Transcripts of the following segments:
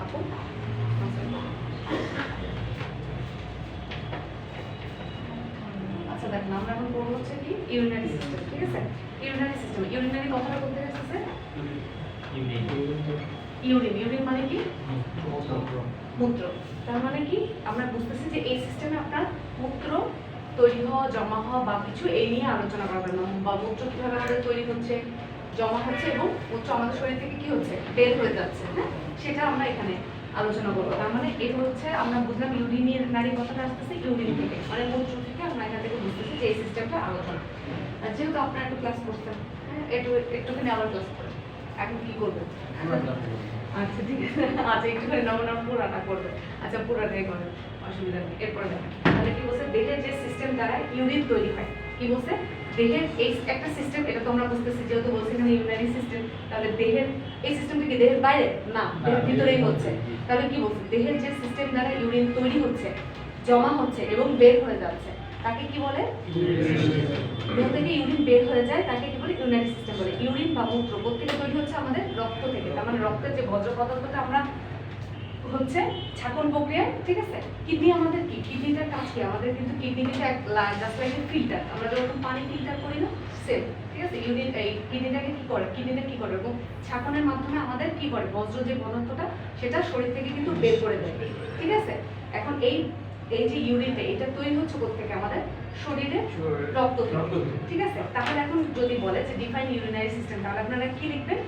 আপু আচ্ছা দেখেন আমরা এখন পড়বো হচ্ছে কি ইউরিনারি সিস্টেম, ঠিক আছে? ইউরিনারি সিস্টেম, ইউরিনারি কথাটা বলতে আসছে ইউরিন, ইউরিন মানে কি মূত্র। তার মানে কি আমরা বুঝতেছি যে এই সিস্টেমে আপনার মূত্র তৈরি হওয়া, জমা হওয়া বা কিছু এই নিয়ে আলোচনা করবেন না, বা মূত্র কিভাবে আমাদের তৈরি হচ্ছে, জমা হচ্ছে এবং মূত্র আমাদের শরীর থেকে কি হচ্ছে বের হয়ে যাচ্ছে, হ্যাঁ সেটা আমরা এখানে আলোচনা করবো। তার মানে এটা হচ্ছে আমরা বুঝলাম ইউরিনারি কথাটা আসতেছে ইউরিন থেকে, মানে মূত্র থেকে আমরা এখান থেকে বুঝতেছি যে এই সিস্টেমটা আলোচনা। যেহেতু আপনারা একটু ক্লাস করছেন, হ্যাঁ একটুখানি আবার ক্লাস করেন, এখন কি করবেন? আচ্ছা ঠিক আছে, আচ্ছা একটুখানি নমুনা পুরাটা করবে, আচ্ছা পুরাটাই করবে, অসুবিধা নেই। এরপরে দেখেন তাহলে কি বলছে, দেহের যে সিস্টেম দ্বারা ইউরিন তৈরি হয়, কি বলছে দেহের এই একটা সিস্টেম, এটা তো আমরা বুঝতেছি যেহেতু বলছি এখানে ইউরিনারি সিস্টেম, তাহলে দেহের এই সিস্টেমটা কি দেহের বাইরে না, দেহের ভিতরেই হচ্ছে। তাহলে কি বলছে দেহের যে সিস্টেম দ্বারা ইউরিন তৈরি হচ্ছে, জমা হচ্ছে এবং বের হয়ে যাচ্ছে তাকে কি বলে? দেহ থেকে ইউরিন বের হয়ে যায় তাকে কি বলে? ইউরিনারি সিস্টেম বলে। ইউরিন বা মূত্র প্রত্যেকে তৈরি হচ্ছে আমাদের রক্ত থেকে, তার মানে রক্তের যে বজ্র পদার্থটা আমরা হচ্ছে ছাকন প্রক্রিয়া, ঠিক আছে? কিডনি আমাদের কি, কিডনিটার কাজ কি, আমাদের কিন্তু কিডনিটা জাস্ট লাইক এ ফিল্টার, আমরা যখন পানি ফিল্টার করি না সেম, ঠিক আছে? ইউরিন এই কিডনিটাকে কি করে, কিডনিটা কি করে এবং ছাকনের মাধ্যমে আমাদের কি করে বজ্র যে পদার্থটা সেটা শরীর থেকে কিন্তু বের করে দেয়, ঠিক আছে? এখন এই এই যে ইউরিনটা এটা তৈরি হচ্ছে কোত্থেকে? আমাদের শরীরে রক্ত থেকে, ঠিক আছে? তাহলে এখন যদি বলে যে ডিফাইন ইউরিনারি সিস্টেম, তাহলে আপনারা কি লিখবেন?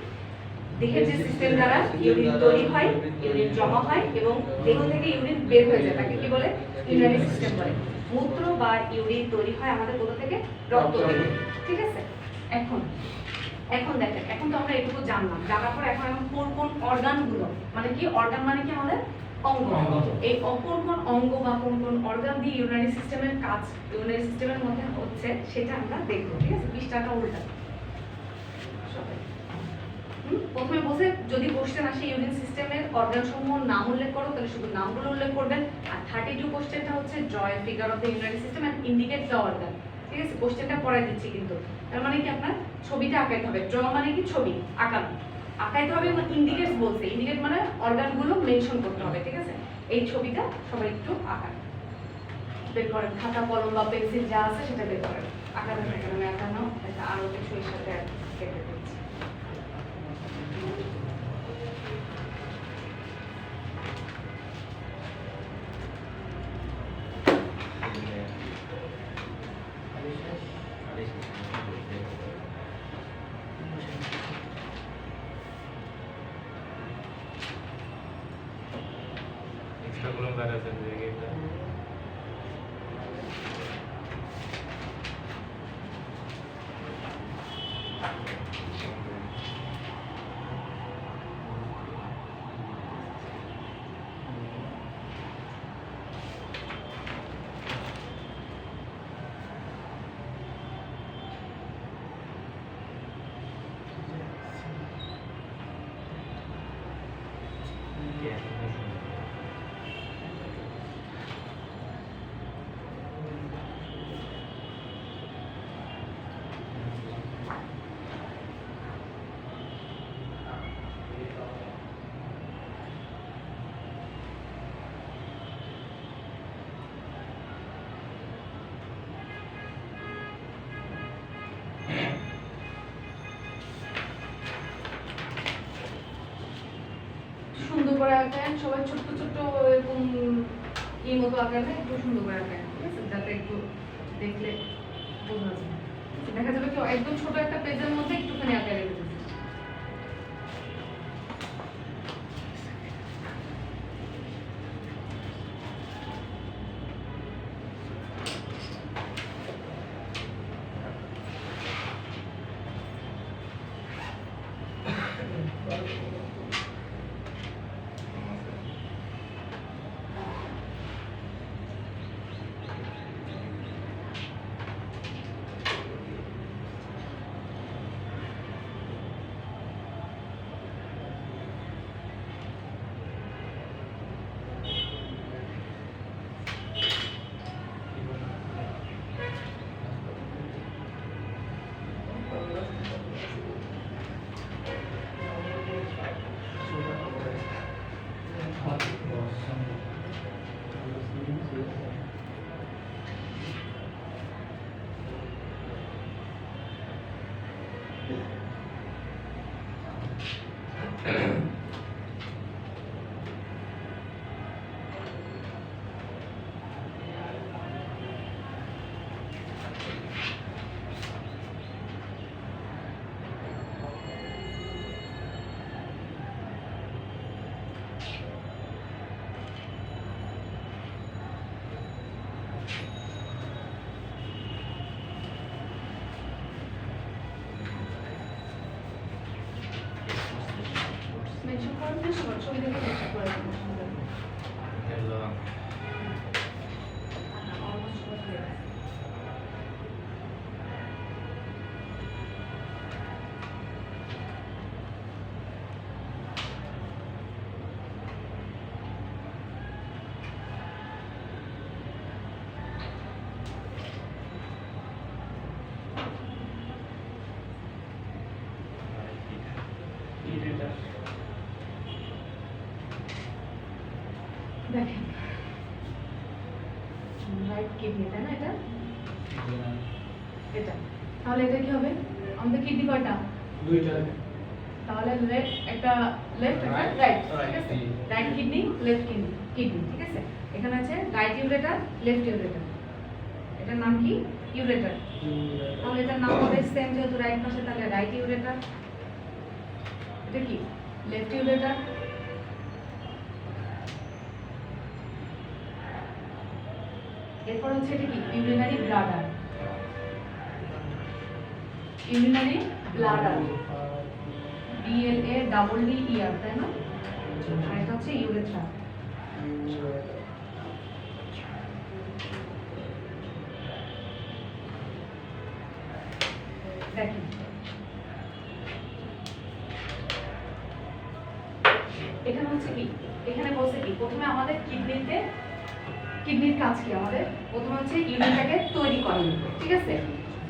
দেহের যে সিস্টেম দ্বারা ইউরিন তৈরি হয়, ইউরিন জমা হয় এবং দেহ থেকে ইউরিন বের হয়ে যায় তাকে কি বলে? ইউরিনারি সিস্টেম বলে। মূত্র বা ইউরিন তৈরি হয় আমাদের কোথা থেকে? রক্ত থেকে, ঠিক আছে? এখন এখন দেখেন, এখন তো আমরা এটুকু জানলাম, জানার পর এখন কোন কোন অর্গানগুলো, মানে কি অর্গান মানে কি আমাদের অঙ্গ, এই কোন কোন অঙ্গ বা কোন কোন অর্গান দিয়ে ইউরিনারি সিস্টেমের কাজ ইউরিনারি সিস্টেমের মধ্যে হচ্ছে সেটা আমরা দেখব, ঠিক আছে? পৃষ্ঠাটা উল্টা। প্রথমে বসে যদি কোশ্চেন আসে ইউরিন সিস্টেমের অর্গান সমূহ নাম উল্লেখ করো, তাহলে শুধু নামগুলো উল্লেখ করবেন। আর 32 কোশ্চেনটা হচ্ছে draw figure of the urinary system and indicate the organ, ঠিক আছে? কোশ্চেনটা পড়াই দিচ্ছি কিন্তু, তার মানে কি আপনার ছবিটা আঁকাইতে হবে। ড্র মানে কি ছবি আঁকানো, আঁকাইতে হবে এবং ইন্ডিকেট বলছে, ইন্ডিকেট মানে অর্গানগুলো মেনশন করতে হবে, ঠিক আছে? এই ছবিটা সবাই একটু আঁকান, বের করেন, খাতা কলম বা পেন্সিল যা আছে সেটা বের করেন। আঁকানো এখানে আঁকানো এটা আরো কিছু এর সাথে কেটে দিচ্ছি। সুন্দর করে আঁকেন সবাই, ছোট্ট ছোট্ট এরকম মতো আঁকেন, একটু সুন্দর করে আঁকেন, ঠিক আছে? যাতে একটু দেখলে বোঝা যায়, দেখা যাবে কি একদম ছোট একটা পেজের মধ্যে একটুখানি আঁকা রেখে দিয়েছে। মেনশন করার চেষ্টা করো, ছবি দেখে মেনশন করে দেবো। হ্যালো অলমোস্ট সবাই হয়ে গেছে। দেখেন রাইট কিডনি, তাই না? এটা এটা তাহলে এটা কি হবে? আমাদের কিডনি কয়টা? দুইটা তাহলে একটা লেফট একটা রাইট, ঠিক আছে? Right kidney left kidney kidney, ঠিক আছে? এখানে আছে রাইট ইউরেটার লেফট ইউরেটার। এটার নাম কি? ইউরেটার। তাহলে এটার নাম হবে সেম, যেহেতু রাইট পাশে, তাহলে রাইট ইউরেটার। এটা কি? Left ureter. এরপর হচ্ছে এটা কি? Urinary bladder. Urinary bladder, BLADDER, তাই না? আর এটা হচ্ছে ইউরেথ্রা। দেখেন এখানে হচ্ছে কি? এখানে বলছে কি? প্রথমে আমাদের কিডনির কাজ কি? আমাদের প্রথমে হচ্ছে ইউরিনটাকে তৈরি করা, ঠিক আছে?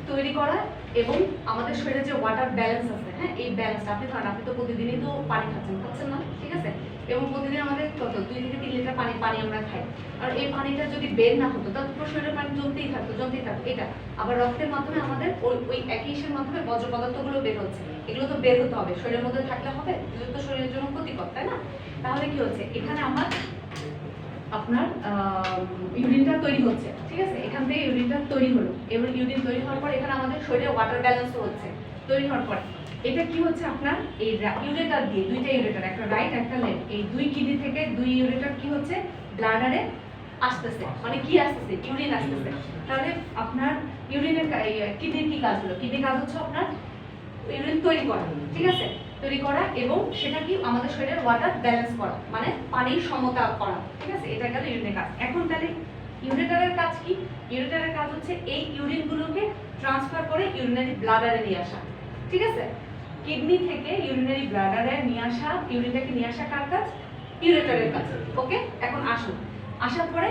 তৈরি করা এবং আমাদের শরীরে যে ওয়াটার ব্যালেন্স আছে, হ্যাঁ, এই ব্যালেন্সটা আপনি ধরেন, আপনি তো প্রতিদিনই তো পানি খাচ্ছেন না, ঠিক আছে? এবং প্রতিদিন আমাদের কত 2 থেকে 3 লিটার পানি আমরা খাই। আর এই পানিটা যদি বের না হতো তাহলে পুরো শরীরে পানি জমতেই থাকতো। এটা আবার রক্তের মাধ্যমে আমাদের ওই একই ইসের মাধ্যমে বজ্র পদার্থগুলো বের হচ্ছে। এগুলো তো বের হতে হবে, শরীরের মধ্যে থাকলে হবে? এগুলো তো শরীরের জন্য ক্ষতিকর, তাই না? তাহলে কি হচ্ছে? এখানে আপনার ইউরিনটা তৈরি হচ্ছে, ঠিক আছে? এখান থেকে ইউরিনটা তৈরি হলো, এবার ইউরিন তৈরি হওয়ার পর এখানে আমাদের শরীরে ওয়াটার ব্যালেন্সও হচ্ছে। তৈরি হওয়ার পর এটা কি হচ্ছে? আপনার এই ইউরেটার দিয়ে, দুইটা ইউরেটার, একটা রাইট একটা লেফট, এই দুই কিডনি থেকে দুই ইউরেটার কি হচ্ছে? ব্লাডারে আসতেছে। মানে কি আসতেছে? ইউরিন আসতেছে। তাহলে আপনার ইউরিনের কিডনির কি কাজ হলো? কিডনির কাজ হচ্ছে আপনার ইউরিন তৈরি করা, ঠিক আছে? তৈরি করা এবং সেটা কি? আমাদের শরীরের ওয়াটার ব্যালেন্স করা, মানে পানির সমতা করা, ঠিক আছে? এটা গেল ইউরিনের কাজ। এখন তাহলে ইউরেটারের কাজ কি? ইউরেটারের কাজ হচ্ছে এই ইউরিনগুলোকে ট্রান্সফার করে ইউরিনারি ব্লাডারে নিয়ে আসা, ঠিক আছে? কিডনি থেকে ইউরিনারি ব্লাডারে নিয়ে আসা, ইউরিনটাকে নিয়ে আসা কার কাজ? ইউরেটারের কাজ। ওকে, এখন আসুন। আসার পরে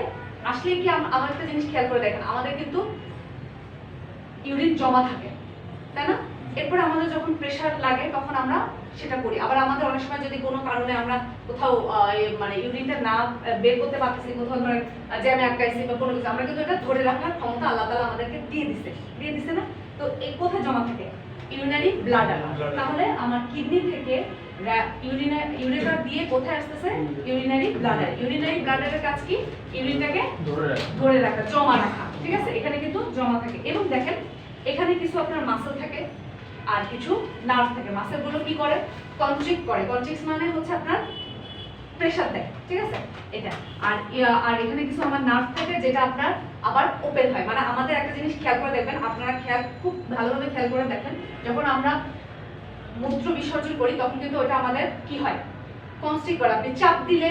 আসলে কি আমার একটা জিনিস খেয়াল করে দেখেন, আমাদের কিন্তু ইউরিন জমা থাকে, তাই না? এরপর আমাদের যখন প্রেসার লাগে তখন আমরা সেটা করি। আবার আমাদের অনেক সময় যদি কোনো কারণে আমরা কোথাও মানে ইউরিনটা না বের করতে পারতেছি, কোথাও ধরেন জ্যামে আটকাইছি বা কোনো কিছু, আমরা কিন্তু এটা ধরে রাখার ক্ষমতা আল্লাহ তাআলা আমাদেরকে দিয়ে দিছে না? তো এই কোথায় জমা থাকে? Urinary bladder. তাহলে আমার কিডনি থেকে ইউরেটার দিয়ে কোথায় আসতেছে? Urinary bladder. ইউরিনারি ব্লাডারের কাজ কি? ইউরিনটাকে ধরে রাখা, জমা রাখা, ঠিক আছে? এখানে কিন্তু জমা থাকে। এবং দেখেন এখানে কিছু আপনার মাসল থাকে আর কিছু নার্ভ থাকে। মাসলগুলো কি করে? কন্ট্রিক্ট করে। কন্ট্রিক্ট মানে হচ্ছে আপনার প্রেসার দেয়, ঠিক আছে? এটা আর এখানে কিছু আমার নার্ভ থাকে যেটা আপনার আবার ওপেন হয়। মানে আমাদের একটা জিনিস খেয়াল করে দেখবেন, আপনারা খুব ভালোভাবে খেয়াল করে দেখেন, যখন আমরা মূত্র বিসর্জন করি তখন কিন্তু ওটা আমাদের কি হয়? কনস্ট্রিক্ট করে। আপনি চাপ দিলে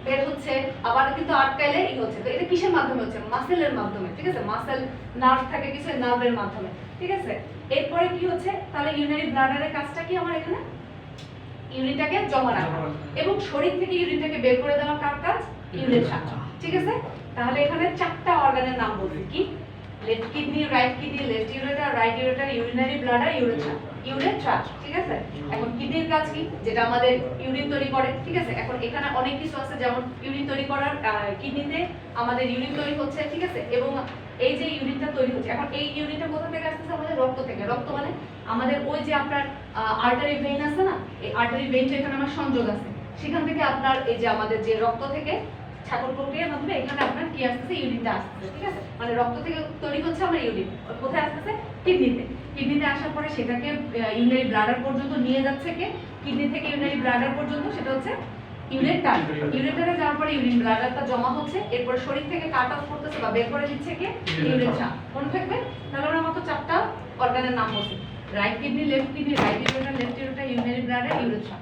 বের হচ্ছে, আবার কিন্তু আটকাইলে হচ্ছে। তো এটা কিসের মাধ্যমে হচ্ছে? মাসেলের মাধ্যমে, ঠিক আছে? মাসেল নার্ভ থাকে কিছু, নার্ভের মাধ্যমে, ঠিক আছে? এরপরে কি হচ্ছে? তাহলে ইউরিনারি ব্লাডারের কাজটা কি আমার এখানে? ইউরিনটাকে জমা রাখা এবং শরীর থেকে ইউরিনটাকে বের করে দেওয়া কার কাজ? ইউরেথ্রা, ঠিক আছে? তাহলে এখানে 4টা অর্গানের নাম বলছি। কি? Left kidney, right kidney, left ureter, right ureter, urinary bladder, urethra, ঠিক আছে? এখন কিডনির কাজ কি? যেটা আমাদের ইউরিন তৈরি করে, ঠিক আছে? এখন এখানে অনেক কিছু আছে, যেমন ইউরিন তৈরি করার, কিডনিতে আমাদের ইউরিন তৈরি হচ্ছে, ঠিক আছে? এবং এই যে ইউরিনটা তৈরি হচ্ছে, এখন এই ইউরিনটা কোথা থেকে আসতেছে? আমাদের রক্ত থেকে। রক্ত মানে আমাদের ওই যে আপনার আর্টারি ভেইন আছে না, এই আর্টারি ভেইনটা এখানে আমার সংযোগ আছে, সেখান থেকে আপনার এই যে আমাদের যে রক্ত থেকে ছাকল প্রক্রিয়ার মাধ্যমে এখানে আপনার কি আসতেছে? ইউরিনটা আসতেছে, ঠিক আছে? মানে রক্ত থেকে তৈরি হচ্ছে আমার ইউরিন, কোথায় আসতেছে? কিডনিতে। কিডনিতে আসার পরে সেটাকে ইউরিনারি ব্লাডার পর্যন্ত নিয়ে যাচ্ছে কে? কিডনি থেকে ইউরিনারি ব্লাডার পর্যন্ত, সেটা হচ্ছে ইউরেটার। ইউরেটারে যাওয়ার পরে ইউরিন ব্লাডারটা জমা হচ্ছে, এরপর শরীর থেকে কাট অফ করতেছে বা বের করে দিচ্ছে কে? ইউরেট্রা। মনে থাকবে? তাহলে আমরা মাত্র 4টা অর্গানের নাম বলছি, right kidney, left kidney, right ureter, left ureter, urinary bladder, urethra.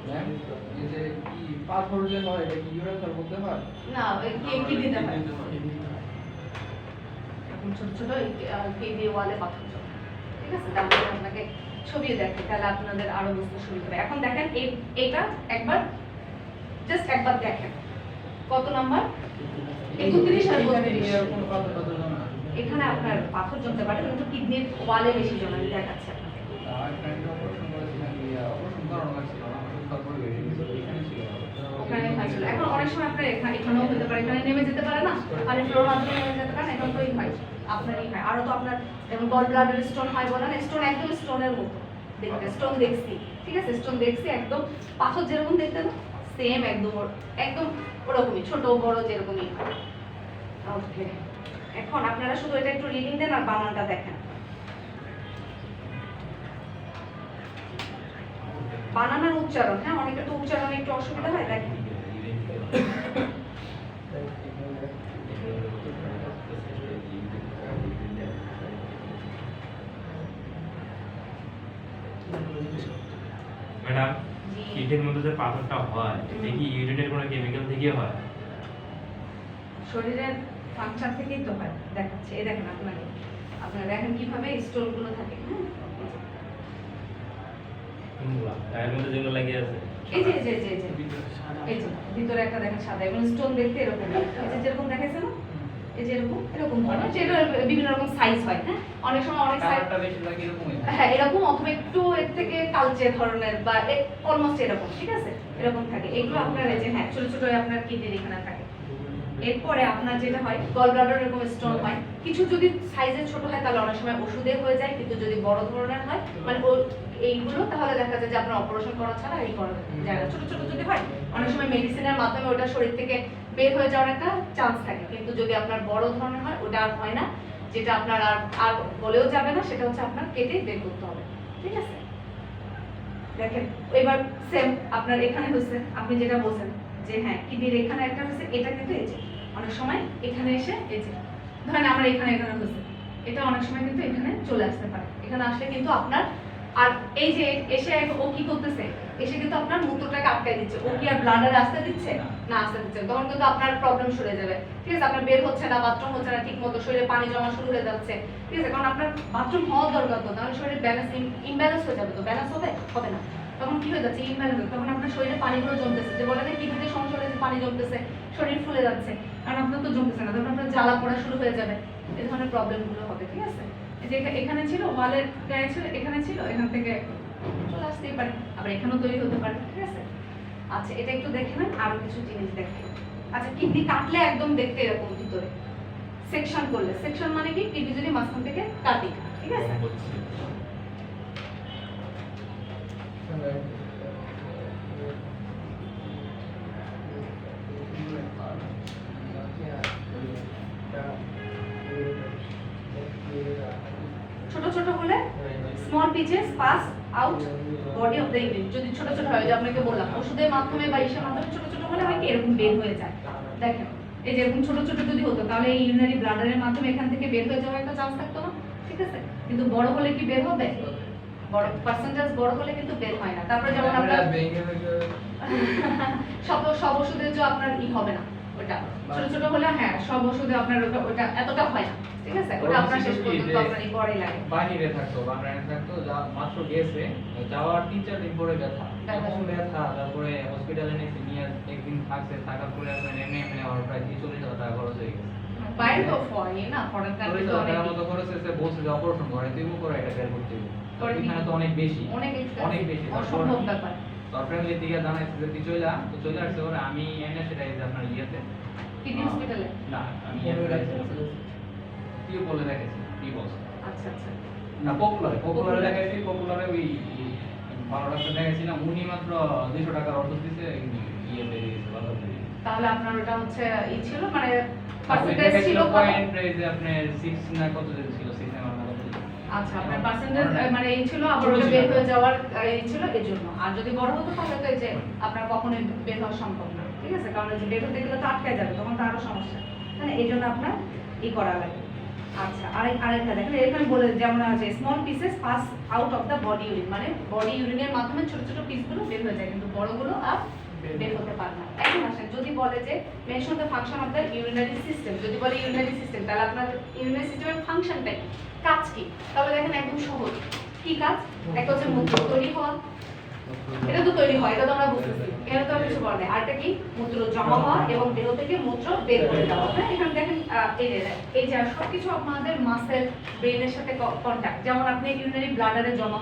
Ma'am এই যে কি পাথর যে হয় এটা কি ইউরেথার মধ্যে হয়? না, ওই কিডনিতে হয়। এখন ছোট ছোট কিডনি ওয়ালে পাথর জমে, ঠিক আছে? তারপরে আপনাকে ছবি দেখে, তাহলে আপনাদের আরো বুঝতে সুবিধা হবে। এখন দেখেন এটা একবার জাস্ট একবার দেখেন কত নাম্বার? 31 আর 32। এর কোনো পাথর পাথর জমে না? এখানে আপনার পাথর জমতে পারে, কিন্তু কিডনির ওয়ালে বেশি জমে। আমি দেখাচ্ছি আপনাকে। আর ফ্রেন্ড অপারেশন করেছিলেন অপারেশন করানো লাগছিল না, আমাদের তারপরে এখানে ছিল। ওখানে হয়েছিল। এখন অনেক সময় আপনার এখানেও হতে পারে, এখানে নেমে যেতে পারে না, আর ফ্লোর মাধ্যমে নেমে যেতে পারে না, এখন তো এই হয় আপনারই হয়। আরো তো আপনার যেমন গল ব্লাডার স্টোন হয়, বলেন স্টোন একদম স্টোনের মতো দেখতে। স্টোন দেখছি, ঠিক আছে? স্টোন দেখছি একদম পাথর যেরকম দেখতে না, সেম একদম একদম ওরকমই, ছোট বড় যেরকমই হয়। ওকে, এখন আপনারা শুধু এটা একটু রিডিং দেন আর বানানটা দেখেন। বানানোর উচ্চারণ, হ্যাঁ, অনেকের তো উচ্চারণে একটু অসুবিধা হয়, দেখেন। ম্যাডাম, জি। কিডনির মধ্যে যে পাথরটা হয় এটা কি ইউরিনের কোনো কেমিক্যাল থেকে হয়? শরীরের ফাংশন থেকেই তো হয়, দেখাচ্ছে। এই দেখেন আপনাকে, আপনারা দেখেন কিভাবে স্টোন গুলো থাকে, হ্যাঁ? কোনগুলা? গায়ের মধ্যে যেগুলো লাগিয়ে আছে? এই যে এই যে এই যে এই যে ভিতরে একটা দেখেন সাদা, এবং স্টোন দেখতে এরকম, এই যে যেরকম দেখাইছে না, এই যে এরকম ধরনের, যেটা বিভিন্ন রকম সাইজ হয়, হ্যাঁ? অনেক সময় অনেক সাইজ, কালারটা বেশি লাগে এরকমই। হ্যাঁ, এরকম অথবা একটু এর থেকে কালচে ধরনের বা অলমোস্ট এরকম, ঠিক আছে? এরকম থাকে। এগুলো আপনার এই যে হ্যাঁ ছোট ছোট আপনার কিডনির এখানে থাকে। এরপরে আপনার যেটা হয় গল ব্লাডার এরকম স্টোন হয়, কিছু যদি সাইজে ছোট হয় তাহলে অনেক সময় ওষুধে হয়ে যায়, কিন্তু যদি বড় ধরনের হয় মানে এইগুলো, তাহলে দেখা যায় যে আপনার অপারেশন করা ছাড়া এই করা যায় না। ছোট ছোট যদি হয় অনেক সময় মেডিসিনের মাধ্যমে ওটা শরীর থেকে বের হয়ে যাওয়ার একটা চান্স থাকে, কিন্তু যদি আপনার বড় ধরনের হয় ওটা আর হয় না, যেটা আপনার আর বলেও যাবে না, সেটা হচ্ছে আপনার কেটে বের করতে হবে, ঠিক আছে? দেখেন এবার সেম আপনার এখানে হচ্ছে, আপনি যেটা বলছেন যে হ্যাঁ কিডনির এখানে একটা হচ্ছে, এটা কিন্তু এই যে অনেক সময় এখানে এসে এই যে ধরেন আমার এখানে হচ্ছে, এটা অনেক সময় কিন্তু এখানে চলে আসতে পারে। এখানে আসলে কিন্তু আপনার আর এই যে এসে ও কি করতেছে, এসে কিন্তু আপনার মূত্রটাকে আটকায় দিচ্ছে। ও কি আর ব্লাডারে আসতে দিচ্ছে না? আসতে দিচ্ছে, তখন কিন্তু আপনার প্রবলেম সরে যাবে, ঠিক আছে? আপনার বের হচ্ছে না, বাথরুম হচ্ছে না ঠিক মতো, শরীরে পানি জমা শুরু হয়ে যাচ্ছে, ঠিক আছে? কারণ আপনার বাথরুম হওয়ার দরকার, তো তাহলে শরীরে ব্যালেন্স ইমব্যালেন্স হয়ে যাবে, তো ব্যালেন্স হবে না, তখন কি হয়ে যাচ্ছে? ইমব্যালেন্স। তখন আপনার শরীরে পানিগুলো জমতেছে, যে বলে না কিডনিতে সমস্যা হলে পানি জমতেছে, শরীর ফুলে যাচ্ছে, কারণ আপনার তো জমতেছে না, তখন আপনার জ্বালা পোড়া শুরু হয়ে যাবে, এই ধরনের প্রবলেমগুলো হবে, ঠিক আছে? এই যে এখানে ছিল, ওয়ালের গায়ে ছিল, এখানে ছিল, এখান থেকে চলে আসতেই পারে, আবার এখানেও তৈরি হতে পারে, ঠিক আছে? আচ্ছা, এটা একটু দেখে নেন, আরো কিছু জিনিস দেখেন। আচ্ছা, কিডনি কাটলে একদম দেখতে এরকম ভিতরে, সেকশন করলে, সেকশন মানে কি? কিডনি যদি মাঝখান থেকে কাটি, ঠিক আছে? গরম হচ্ছে। ছোট ছোট হলে small peaches pass out body of the urine. যদি ছোট ছোট হয়, যে আপনাকে বললাম ওষুধের মাধ্যমে বা ইসের মাধ্যমে ছোট ছোট হলে হয় কি এরকম বের হয়ে যায়। দেখেন এই যে এরকম ছোট ছোট যদি হতো তাহলে এই ইউরিনারি ব্লাডারের মাধ্যমে এখান থেকে বের হয়ে যাওয়ার একটা চান্স থাকতো না, ঠিক আছে? কিন্তু বড় হলে কি বের হবে? বড় পার্সেন্টেজ বড় হলে কিন্তু বের হয় না। তারপরে যেমন আপনার সব ওষুধের যে আপনার হবে না, ওটা ছোট ছোট হলে হ্যাঁ সব ওষুধে আপনার ওটা এতটা হয় না, ঠিক আছে? ওটা আপনার শেষ পর্যন্ত আপনারই পরেই লাগে। বাইরে থাকতো বা ব্র্যান্ড থাকতো, যা মাত্র গেছে যাওয়ার 3-4 দিন পরে ব্যথা, এমন ব্যথা, তারপরে হসপিটালে নিয়ে একদিন থাকছে, থাকার পরে আপনার এমনি আমার প্রায় 40,000 টাকা খরচ হয়ে গেছে। বাইরে তো হয় না, ফরেন কান্ট্রি তো 40,000 টাকার অনেক মতো খরচ হয়েছে, বলছে যে অপারেশন করে তুই করে এটা বের করতে হবে, করে এখানে তো অনেক বেশি, অনেক অনেক বেশি, অসম্ভব ব্যাপার। তার ফ্যামিলি থেকে জানাইছে যে তুই চলে আসছে ওরা, আমি এনে সেটা এই যে আপনার ইয়েতে কিডনি হসপিটালে না আমি বলে দেখেছি কি বলছে আচ্ছা আচ্ছা না পপুলারে দেখাইছি পপুলারে ওই ভালো ডাক্তার দেখাইছিলাম উনি মাত্র 200 টাকার ওষুধ দিছে ইয়েতে বাজার থেকে তাহলে আপনার ওটা হচ্ছে ই ছিল মানে পার্সেন্টেজ ছিল কত? পয়েন্ট প্রাইসে আপনার 6 না কত ছিল 6 না কত ছিল আচ্ছা আপনার পার্সেন্টেজ মানে এই ছিল আবার ওটা বের হয়ে যাওয়ার এই ছিল এর জন্য। আর যদি বড় হতো তাহলে তো এই যে আপনার কখনোই বের হওয়া সম্ভব না, ঠিক আছে? কারণ এই যে বের হতে গেলে তো আটকে যাবে, তখন তো আরো সমস্যা, মানে এই জন্য আপনার ই করা লাগে। আচ্ছা আরেকটা দেখেন এখানে বলে যেমন আছে small pieces pass out of the body urine, মানে বডি ইউরিনের মাধ্যমে ছোট ছোট পিসগুলো বের হয়ে যায় কিন্তু বড়গুলো আর বের হতে পারে না। এখন আসেন যদি বলে যে mention the function of the urinary system, যদি বলে ইউরিনারি সিস্টেম তাহলে আপনার ইউরিনারি সিস্টেমের ফাংশনটা কি, কাজ কি? তাহলে দেখেন একদম সহজ, কি কাজ? একটা হচ্ছে মূত্র তৈরি হওয়া, এটা তো তৈরি হয়, এটা তো আমরা বুঝতেছি, এটা তো আর কিছু বলা নেই। আরটা কি? মূত্র জমা হওয়া এবং দেহ থেকে মূত্র বের করে দেওয়া। হ্যাঁ, এখানে দেখেন এই যে সবকিছু আপনাদের মাসেল ব্রেনের সাথে কন্টাক্ট। যেমন আপনি ইউরিনারি ব্লাডারে জমা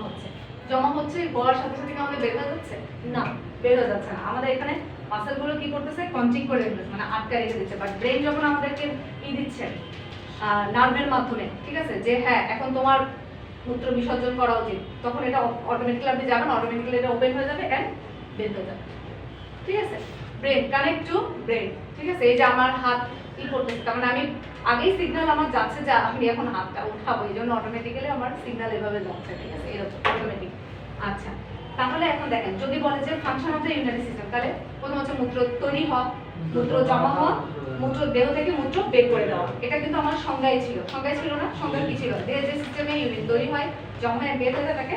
হচ্ছে বলার সাথে সাথে কি আমাদের বের হয়ে যাচ্ছে? না, বের হয়ে যাচ্ছে না। আমাদের এখানে মাসেলগুলো কি করতেছে? কনট্রিক্ট করে রেখেছে, মানে আটকে রেখে দিচ্ছে। বাট ব্রেন যখন আমাদেরকে দিচ্ছে নার্ভের মাধ্যমে, ঠিক আছে, যে হ্যাঁ এখন তোমার মূত্র বিসর্জন করা উচিত, তখন এটা অটোমেটিক্যালি আপনি যাবেন, অটোমেটিক্যালি এটা ওপেন হয়ে যাবে এন্ড বের হয়ে যাবে, ঠিক আছে? ব্রেন কানেক্ট টু ব্রেন, ঠিক আছে? এই যে আমার হাত কি করতেছে, তার মানে আমি আগেই সিগন্যাল আমার যাচ্ছে যে আমি এখন হাতটা উঠাবো, এই জন্য অটোমেটিক্যালি আমার সিগন্যাল এভাবে যাচ্ছে, ঠিক আছে? এরকম অটোমেটিক। আচ্ছা, তাহলে এখন দেখেন যদি বলে যে function of the urinary system, তাহলে প্রথম হচ্ছে মূত্র তৈরি হওয়া, মূত্র জমা হওয়া, মূত্র দেহ থেকে মূত্র বের করে দেওয়া। এটা কিন্তু আমার সংজ্ঞায় ছিল না? সংজ্ঞা কি ছিল? দেহ যে সিস্টেমে ইউরিন তৈরি হয়, জমা হয়ে বের হয়ে যায় তাকে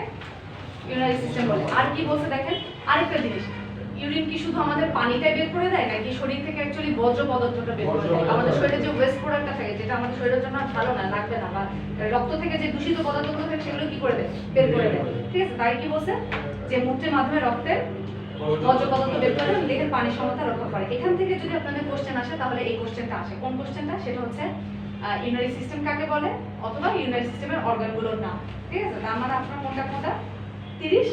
ইউরিনারি সিস্টেম বলে। আর কি বলছে দেখেন আরেকটা জিনিস, ইউরিন কি শুধু আমাদের পানিটাই বের করে দেয় নাকি শরীর থেকে অ্যাকচুয়ালি বর্জ্য পদার্থটা বের করে দেয়? আমাদের শরীরে যে ওয়েস্ট প্রোডাক্টটা থাকে, যেটা আমাদের শরীরের জন্য ভালো না, লাগবে না, বা রক্ত থেকে যে দূষিত পদার্থগুলো থাকে সেগুলো কি করে দেয়? বের করে দেয়, ঠিক আছে? তাই কি বলছে যে মূত্রের মাধ্যমে রক্তের বর্জ্য পদার্থ বের করে দেখেন পানি সমতা রক্ষা করে। এখান থেকে যদি আপনাদের কোশ্চেন আসে তাহলে এই কোশ্চেনটা আসে। কোন কোশ্চেনটা? সেটা হচ্ছে ইউরিনারি সিস্টেম কাকে বলে, অথবা ইউরিনারি সিস্টেমের অর্গানগুলোর নাম, ঠিক আছে? তার মানে আপনার কোনটা 30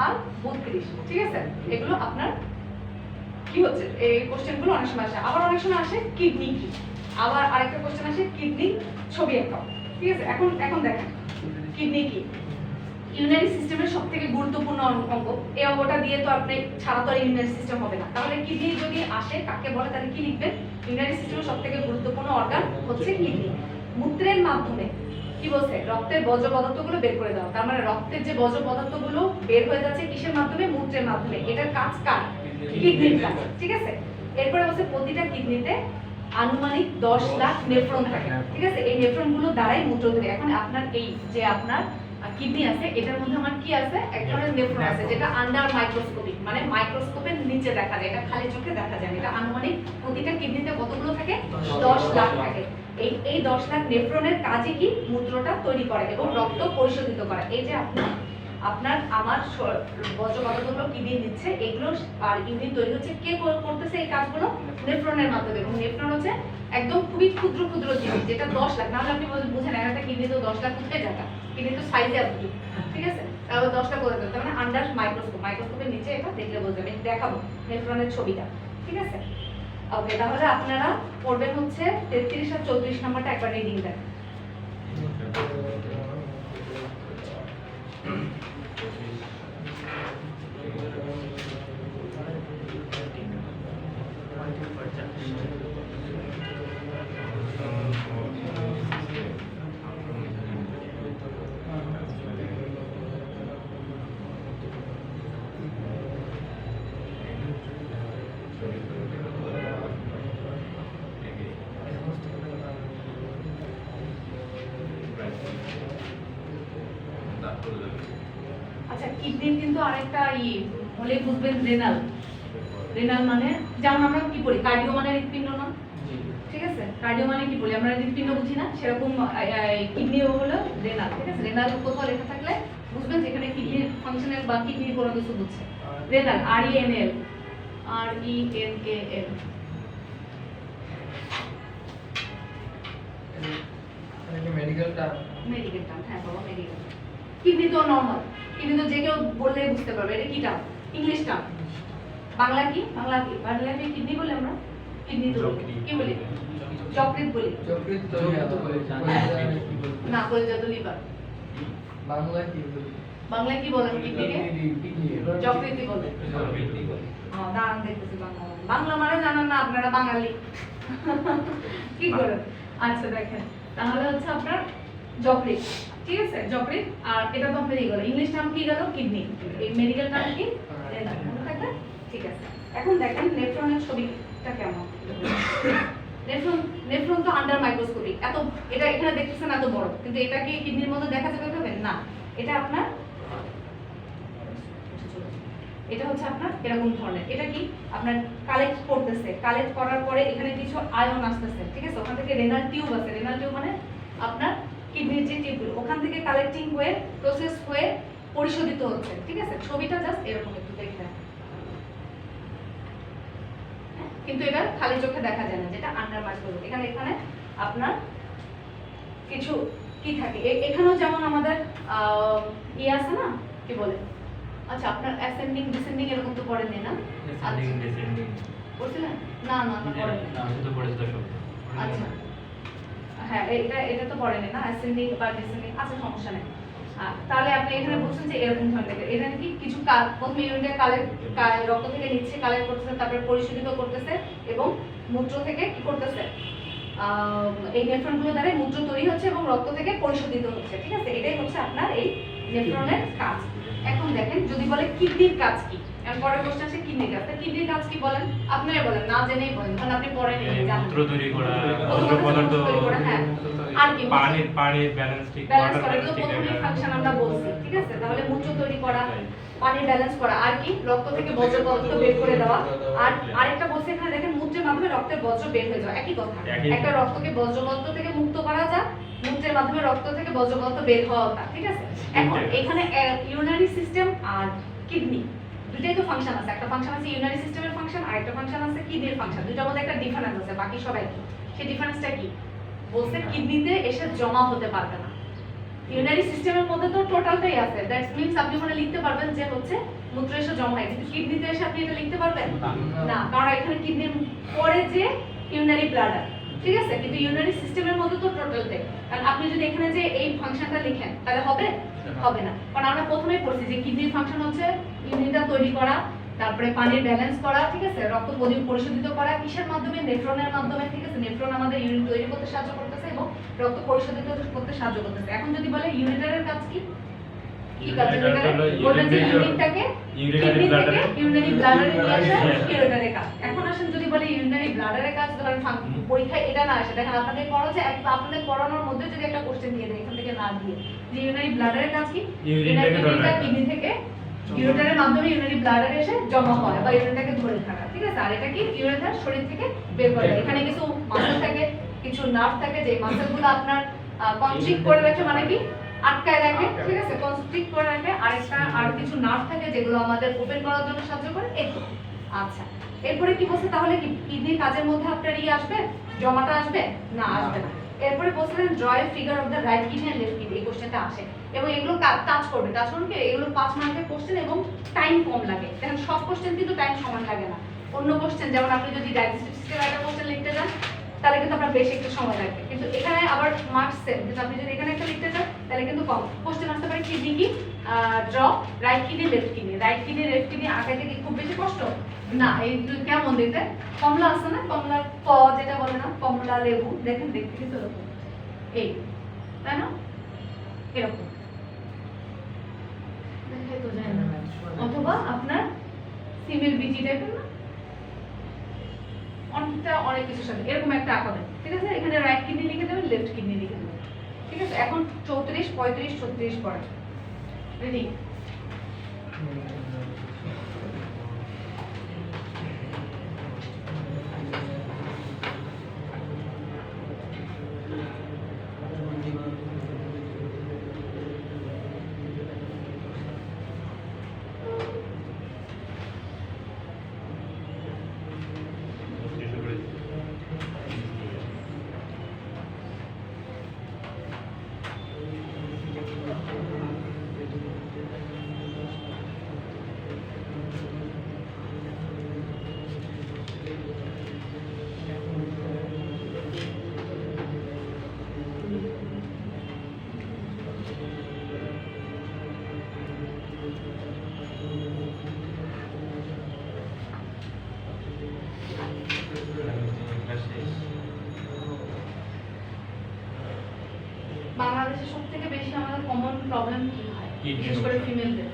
আর 32, ঠিক আছে? এগুলো আপনার কি হচ্ছে, এই কোশ্চেনগুলো অনেক সময় আসে। আবার অনেক সময় আসে কিডনি কি, আবার আরেকটা কোশ্চেন আসে কিডনি ছবি আঁকাও, ঠিক আছে? এখন দেখেন কিডনি কি ইউরিনারি সিস্টেমের সবথেকে গুরুত্বপূর্ণ অঙ্গ। এই অঙ্গটা দিয়ে তো আপনি ছাড়া তো ইউরিনারি সিস্টেম হবে না। তাহলে কিডনি যদি আসে কাকে বলে, তাহলে কি লিখবেন? ইউরিনারি সিস্টেমের সবথেকে গুরুত্বপূর্ণ অর্গান হচ্ছে কিডনি। মূত্রের মাধ্যমে কি বলছে? রক্তের বর্জ্য পদার্থগুলো বের করে দাও। তার মানে রক্তের যে বর্জ্য পদার্থগুলো বের হয়ে যাচ্ছে কিসের মাধ্যমে? মূত্রের মাধ্যমে। এটার কাজ কার? কিডনির কাজ, ঠিক আছে? এরপরে বলছে প্রতিটা কিডনিতে আনুমানিক 10 লাখ নেফ্রন থাকে, ঠিক আছে? এই নেফ্রনগুলো দ্বারাই মূত্র তৈরি। এখন আপনার এই যে আপনার কিডনি আছে, এটার মধ্যে আমার কি আছে? এক ধরনের নেফ্রন আছে যেটা আন্ডার মাইক্রোস্কোপিক, মানে মাইক্রোস্কোপের নিচে দেখা যায়, এটা খালি চোখে দেখা যায় না। এটা আনুমানিক প্রতিটা কিডনিতে কতগুলো থাকে? 10 লাখ থাকে। এই 10 লাখ নেফ্রনের কাজই কি? মূত্রটা তৈরি করে এবং রক্ত পরিশোধিত করে। এই যে আপনার আমার বর্জ্য পদার্থগুলো কিডনি দিচ্ছে, এগুলো আর ইউরিন তৈরি হচ্ছে, কে করতেছে এই কাজগুলো? নেফ্রনের মাধ্যমে। এবং নেফ্রন হচ্ছে একদম খুবই ক্ষুদ্র ক্ষুদ্র জিনিস, যেটা 10 লাখ, নাহলে আপনি বুঝেন একটা কিডনি তো 10 লাখ কোথায় জায়গা, কিডনি তো সাইজে আপনি, ঠিক আছে? তাহলে 10 লাখ কোথায় যাবে? মানে আন্ডার মাইক্রোস্কোপের নিচে এটা দেখলে বুঝতে যাবে। দেখাবো নেফ্রনের ছবিটা, ঠিক আছে? ওকে, তাহলে আপনারা পড়বেন হচ্ছে 33 আর 34 নাম্বারটা একবার রিডিং দেন। আচ্ছা, কিডনির কিন্তু আরেকটা হলে বুঝবেন রেনাল মানে যেমন আমরা কি বলি কার্ডিও মানে হৃৎপিণ্ড না, ঠিক আছে? কার্ডিও মানে কি বলি আমরা? হৃৎপিণ্ড বুঝি না, সেরকম কিডনিও হলো রেনাল, ঠিক আছে? রেনাল কোথাও লেখা থাকলে বুঝবেন যেখানে কিডনির ফাংশনের বা কিডনির কোনো কিছু বুঝছে। রেনাল RENAL মেডিকেল টার্ম, হ্যাঁ বাবা, মেডিকেল। কিডনি তো নরমাল, কিডনি তো যে কেউ বললে বুঝতে পারবে। এটা কি টার্ম? English term. বাংলা কি কিডনি বলে আমরা? কিডনি তো কি বলি? যকৃৎ বলি যকৃৎ তো না, কলিজা তো লিভার। বাংলায় কি বলি? বাংলায় কি বলেন কিডনিকে? যকৃৎই বলে। যকৃৎ দাঁড়ান দেখতেছি বাংলা। বাংলা মানে জানেন না আপনারা বাঙালি। কি করেন? আচ্ছা দেখেন, তাহলে হচ্ছে আপনার যকৃৎ, ঠিক আছে? যকৃৎ, আর এটা তো আপনার গেল, ইংলিশ নাম কি গেল? কিডনি। এই মেডিকেল নাম কি? রেনাল। মনে থাকবে? ঠিক আছে। এখন দেখেন নেফ্রনের ছবিটা কেমন। নেফ্রন তো আন্ডার মাইক্রোস্কোপিক, এত এটা এখানে দেখতেছেন এত বড়, কিন্তু এটা কি কিডনির মধ্যে দেখা যাবে ভাবেন? না, এটা আপনার এটা হচ্ছে আপনার এরকম ধরনের। এটা কি আপনার কালেক্ট করতেছে, কালেক্ট করার পরে এখানে কিছু আয়ন আসতেছে, ঠিক আছে? ওখান থেকে রেনাল টিউব আছে, রেনাল টিউব মানে আপনার কিডনির যে টিউবগুলো, ওখান থেকে কালেক্টিং হয়ে প্রসেস হয়ে পরিশোধিত হচ্ছে, ঠিক আছে? ছবিটা জাস্ট এরকম একটু দেখতে, কিন্তু এটা খালি চোখে দেখা যায় না, যেটা আন্ডার মাইক্রোস্কোপ। এখানে এখানে আপনার কিছু কি থাকে, এখানেও যেমন আমাদের আছে না, কি বলে, আচ্ছা আপনার অ্যাসেন্ডিং ডিসেন্ডিং এরকম তো পড়েন না? Ascending, descending. পড়ছিলেন? না না না পড়েন না। আমি তো পড়েছি তো সব। আচ্ছা হ্যাঁ, এটা তো পড়েন না, অ্যাসেন্ডিং বা ডিসেন্ডিং। আচ্ছা সমস্যা নেই। তাহলে আপনি এখানে বলছেন যে এরকম ধরনের, এখানে কি কিছু প্রথমে ইউরিনটা কালেক্ট রক্ত থেকে নিচ্ছে, কালেক্ট করতেছে, তারপরে পরিশোধিত করতেছে এবং মূত্র থেকে কি করতেছে, এই নেফ্রনগুলো দ্বারা মূত্র তৈরি হচ্ছে এবং রক্ত থেকে পরিশোধিত হচ্ছে, ঠিক আছে? এটাই হচ্ছে আপনার এই নেফ্রনের কাজ। এখন দেখেন যদি বলে কিডনির কাজ কি, এখন পরের কোশ্চেন আছে কিডনির কাজ। তা কিডনির কাজ কি বলেন? আপনারা বলেন, না জেনেই বলেন, কারণ আপনি পড়েন এই এই জানেন। মূত্র তৈরি করা, প্রথমত অন্য পদার্থ তৈরি করা, হ্যাঁ। আর কি পানির ব্যালেন্স ঠিক, ব্যালেন্স ওয়াটার করা, ব্যালেন্স এগুলো ঠিক প্রথমেই রাখা। ফাংশন আমরা বলছি, ঠিক আছে? তাহলে মূত্র তৈরি করা, পানির ব্যালেন্স করা, আর কি রক্ত থেকে বর্জ্য পদার্থ বের করে দেওয়া, আর আরেকটা বলছে এখানে দেখেন মূত্রের মাধ্যমে রক্তের বর্জ্য বের হয়ে যাওয়া, একই কথা। একটা রক্তকে বর্জ্য পদার্থ থেকে মুক্ত করা যায়, মূত্রের মাধ্যমে রক্ত থেকে বর্জ্য পদার্থ বের হওয়াটা, ঠিক আছে? এখন এখানে ইউরিনারি সিস্টেম আর কিডনি দুইটাই তো ফাংশন আছে, একটা ফাংশন আছে ইউরিনারি সিস্টেমের ফাংশন, আর একটা ফাংশন আছে কিডনির ফাংশন। দুইটার মধ্যে একটা ডিফারেন্স আছে, বাকি সবাই কি, সেই ডিফারেন্সটা কি বলছে? কিডনিতে এসে জমা হতে পারবে না। ইউরিনারি সিস্টেমের মধ্যে তো টোটালটাই আছে, দ্যাটস মিন্স আপনি ওখানে লিখতে পারবেন যে হচ্ছে মূত্র এসে জমা হয়, কিন্তু কিডনিতে এসে আপনি এটা লিখতে পারবেন না, কারণ এখানে কিডনির পরে যে ইউরিনারি ব্লাডার, ঠিক আছে? কিন্তু ইউরিনারি সিস্টেমের মধ্যে তো টোটালটাই, কারণ আপনি যদি এখানে যে এই ফাংশনটা লিখেন তাহলে হবে হবে না, কারণ আমরা প্রথমেই পড়ছি যে কিডনির ফাংশন হচ্ছে ইউরিনটা তৈরি করা, তারপরে পানির ব্যালেন্স করা, ঠিক আছে? রক্ত পরিশোধিত করা কিসের মাধ্যমে? নেফ্রনের মাধ্যমে, ঠিক আছে? নেফ্রন আমাদের ইউরিন তৈরি করতে সাহায্য করতেছে এবং রক্ত পরিশোধিত করতে সাহায্য করতেছে। এখন যদি বলে ইউরিটারের কাজ কি, কি কাজ? বলবেন যে ইউরিনটাকে কিডনি থেকে ইউরিনারি ব্লাডারে নিয়ে আসা ইউরিটারের কাজ। এখন আসেন যদি বলে ইউরিনারি ব্লাডারের কাজ, ধরেন পরীক্ষায় এটা না আসে, দেখেন আপনাদের পড়া যে আপনাদের পড়ানোর মধ্যে যদি একটা কোশ্চেন দিয়ে দেয় এখান থেকে না দিয়ে, যে ইউরিনারি ব্লাডারের কাজ কি, ইউরিনটা কিডনি থেকে ইউরিটারের মাধ্যমে ইউরিনারি ব্লাডারে এসে জমা হয় বা ইউরিনটাকে ধরে থাকা, ঠিক আছে? আর এটা কি ইউরিটার শরীর থেকে বের করে দেয়। এখানে কিছু মাসল থাকে, কিছু নার্ভ থাকে, যে মাসলগুলো আপনার কনস্ট্রিক্ট করে রাখে, মানে কি আটকায় রাখে, ঠিক আছে? কনস্ট্রিক্ট করে রাখে। আর কিছু নার্ভ থাকে যেগুলো আমাদের ওপেন করার জন্য সাহায্য করে, এই তো। আচ্ছা, এরপরে কি বলছে তাহলে, কি কিডনির কাজের মধ্যে আপনার আসবে, জমাটা আসবে না? আসবে না। এরপরে বলছিলেন draw a figure of the right kidney and left kidney, এই কোশ্চেনটা আসে এবং এগুলো টাচ করবে, টাচ করুন কি এগুলো 5 মার্কের কোশ্চেন এবং টাইম কম লাগে। দেখেন সব কোশ্চেন কিন্তু টাইম সমান লাগে না। অন্য কোশ্চেন যেমন আপনি যদি ডাইজেস্টিভ সিস্টেমের একটা কোশ্চেন লিখতে যান তাহলে কিন্তু আপনার বেশি একটু সময় লাগবে, কিন্তু এখানে আবার মার্কস সেম, কিন্তু আপনি যদি এখানে একটা লিখতে চান তাহলে কিন্তু কম। কোশ্চেন আসতে পারে কিডনি কি, draw right kidney left kidney, right kidney left kidney আঁকাইতে কি খুব বেশি কষ্ট না? এই কেমন দেখতে, কমলা আছে না, কমলার ক যেটা বলে না, কমলা লেবু, দেখেন দেখতে কিন্তু এরকম, এই তাই না, এরকম দেখে তো যায় না। অথবা আপনার সিমের বিচি টাইপের না, অনেক কিছুর সাথে এরকম একটা আঁকাবেন, ঠিক আছে? এখানে রাইট কিডনি লিখে দেবেন, লেফট কিডনি লিখে দেবেন, ঠিক আছে? এখন 34, 35, 36 পড়ে, রেডি? প্রবলেম কি হয় Kidney বিশেষ করে সমস্যা। ফিমেলদের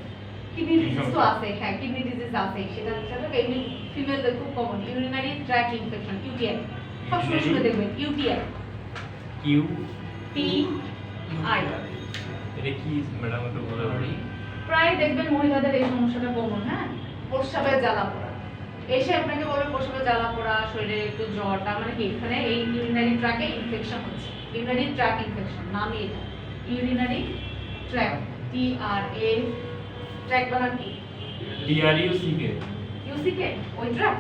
কিডনি Kidney ডিজিজ তো সমস্যা। আছে, হ্যাঁ কিডনি ডিজিজ আছে, সেটা হচ্ছে এমনি ফিমেলদের খুব common urinary tract infection UTI সবসময় শুনে দেখবেন ইউটিআই কিউ টি আই এটা কি ম্যাডাম একটু বলে প্রায় দেখবেন মহিলাদের এই সমস্যাটা কমন, হ্যাঁ প্রস্রাবের জ্বালা পোড়া এসে আপনাকে বলবে প্রস্রাবের জ্বালা পোড়া শরীরে একটু জ্বর, তার মানে কি এখানে এই ইউরিনারি ট্র্যাকে ইনফেকশন হচ্ছে, ইউরিনারি ট্র্যাক ইনফেকশন নামই এটা urinary track T R A track বানান কি ডিআরইউসিকে ইউসিকে ওই ট্র্যাক